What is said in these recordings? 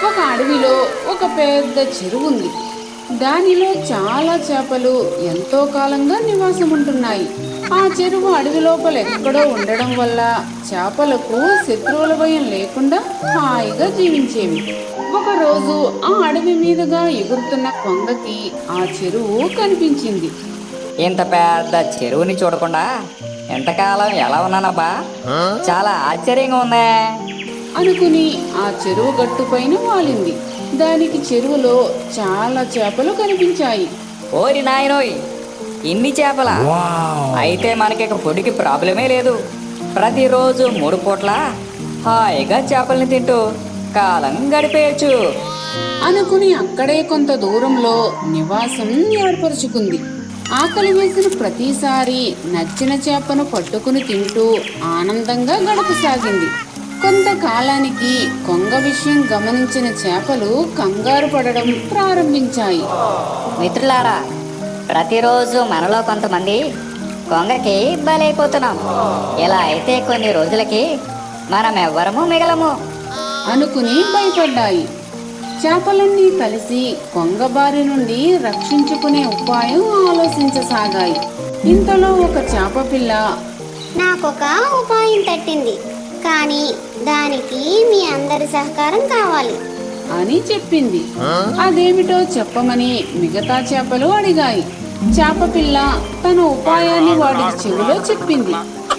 ఒక అడవిలో ఒక పెద్ద చెరువు ఉంది. దానిలో చాలా చేపలు ఎంతో కాలంగా నివాసం ఉంటున్నాయి. ఆ చెరువు అడవి లోపల ఎక్కడో ఉండడం వల్ల చేపలకు శత్రువుల భయం లేకుండా హాయిగా జీవించేవి. ఒకరోజు ఆ అడవి మీదుగా ఎగురుతున్న కొంగకి ఆ చెరువు కనిపించింది. ఇంత పెద్ద చెరువుని చూడకుండా ఎంతకాలం ఎలా ఉన్నానబ్బా, చాలా ఆశ్చర్యంగా ఉందే అనుకుని ఆ చెరువు గట్టు పైన వాలింది. దానికి చెరువులో చాలా చేపలు కనిపించాయి. ఓరి నాయనోయ్, ఇన్ని చేపల! అయితే మనకి ఫుడ్కి ప్రాబ్లమే లేదు. ప్రతిరోజు 3 పూట్ల హాయిగా చేపల్ని తింటూ కాలం గడిపేయచ్చు అనుకుని అక్కడే కొంత దూరంలో నివాసం ఏర్పరుచుకుంది. ఆకలి వేసిన ప్రతిసారి నచ్చిన చేపను పట్టుకుని తింటూ ఆనందంగా గడపసాగింది. కొంతకాలానికి కొంగ విషయం గమనించిన చేపలు కంగారు పడడం ప్రారంభించాయి. మిత్రులారా, ప్రతిరోజు మనలో కొంతమంది కొంగకి బలైపోతున్నాం. ఇలా అయితే కొన్ని రోజులకి మనం ఎవ్వరము మిగలము అనుకుని భయపడ్డాయి. చేపలన్నీ కలిసి కొంగ బారి నుండి రక్షించుకునే ఉపాయం ఆలోచించసాగాయి. ఇంతలో ఒక చేప పిల్ల, నాకొక ఉపాయం తట్టింది, కానీ దానికి మీ అందరి సహకారం కావాలి అని చెప్పింది. అదేమిటో చెప్పమని మిగతా చేపలు అడిగాయి. చేప పిల్ల తన ఉపాయాన్ని వాడికి చెవిలో చెప్పింది.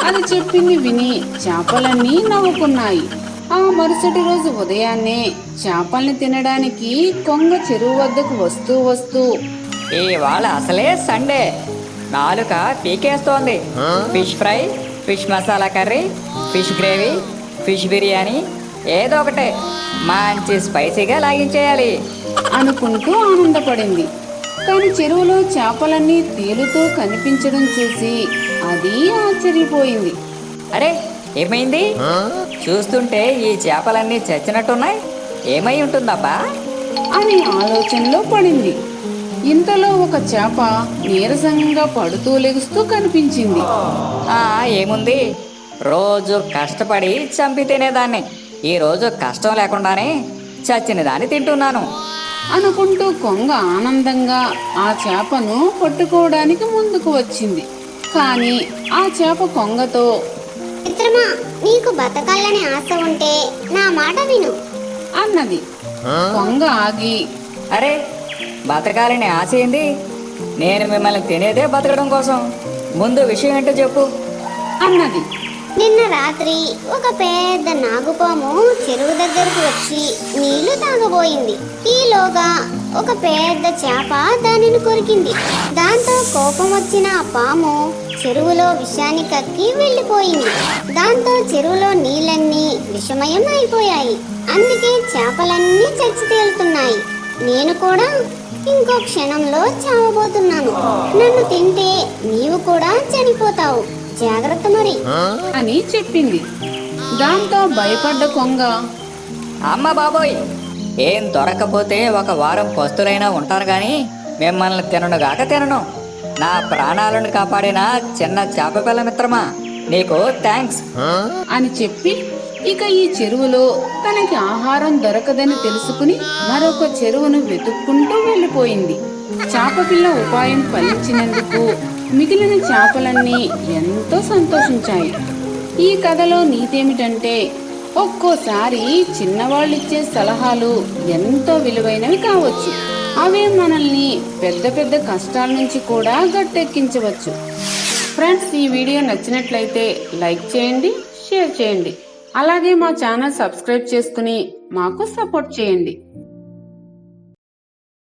అది చెప్పింది విని చేపలన్నీ నవ్వుకున్నాయి. ఆ మరుసటి రోజు ఉదయాన్నే చేపల్ని తినడానికి కొంగ చెరువు వద్దకు వస్తూ వస్తూ, ఇవాళ అసలే సండే, నాలుక పీకేస్తోంది. Fish fry, fish masala curry, fish gravy, fish biryani, ఏదో ఒకటే మంచి స్పైసీగా లాగించేయాలి అనుకుంటూ ఆనందపడింది. కానీ చెరువులో చేపలన్నీ తేలుతూ కనిపించడం చూసి అది ఆశ్చర్యపోయింది. అరే, ఏమైంది? చూస్తుంటే ఈ చేపలన్నీ చచ్చినట్టున్నాయి. ఏమై ఉంటుందబ్బా అని ఆలోచనలో పడింది. ఇంతలో ఒక చేప నీరసంగా పడుతూ లెగుస్తూ కనిపించింది. ఏముంది, రోజు కష్టపడి చంపి తినేదాన్ని, ఈ రోజు కష్టం లేకుండానే చచ్చిన దాన్ని తింటున్నాను అనుకుంటూ కొంగ ఆనందంగా ఆ చేపను పట్టుకోవడానికి ముందుకు వచ్చింది. కానీ ఆ చేప కొంగతో, మిత్రమా, నీకు బతకాలని ఆశ ఉంటే నా మాట విను అన్నది. కొంగ ఆగి, అరే, బతకాలని ఆశ ఏంది? నేను మిమ్మల్ని తినేదే బతకడం కోసం. ముందు విషయం ఏంటో చెప్పు అన్నది. నిన్న రాత్రి ఒక పెద్ద నాగుపాము చెరువు దగ్గరకు వచ్చి నీళ్లు తాగబోయింది. ఈలోగా ఒక పెద్ద చేప దానిని కొరికింది. దాంతో కోపం వచ్చిన ఆ పాము చెరువులో విషాన్ని కక్కి వెళ్ళిపోయింది. దాంతో చెరువులో నీళ్ళన్నీ విషమయం అయిపోయాయి. అందుకే చేపలన్నీ చచ్చి తేలుతున్నాయి. నేను కూడా ఇంకో క్షణంలో చావబోతున్నాను. నన్ను తింటే నీవు కూడా చనిపోతావు, జాగ్రత్త మరి అని చెప్పింది. దాంతో భయపడ్డ కొంగ, అమ్మ బాబోయ్, ఏం దొరకపోతే 1 వారం పస్తులైనా ఉంటాను గాని మిమ్మల్ని తిననుగాక తినను. నా ప్రాణాలను కాపాడిన చిన్న చేప పిల్ల మిత్రమా, నీకు థ్యాంక్స్ అని చెప్పి ఇక ఈ చెరువులో తనకి ఆహారం దొరకదని తెలుసుకుని మరొక చెరువును వెతుక్కుంటూ వెళ్ళిపోయింది. చేపపిల్ల ఉపాయం ఫలించినందుకు మిగిలిన చేపలన్నీ ఎంతో సంతోషించాయి. ఈ కథలో నీతేమిటంటే, ఒక్కోసారి చిన్నవాళ్ళిచ్చే సలహాలు ఎంతో విలువైనవి కావచ్చు. అవే మనల్ని పెద్ద పెద్ద కష్టాల నుంచి కూడా గట్టెక్కించవచ్చు. ఫ్రెండ్స్, ఈ వీడియో నచ్చినట్లయితే లైక్ చేయండి, షేర్ చేయండి. అలాగే మా ఛానల్ సబ్స్క్రైబ్ చేసుకుని మాకు సపోర్ట్ చేయండి.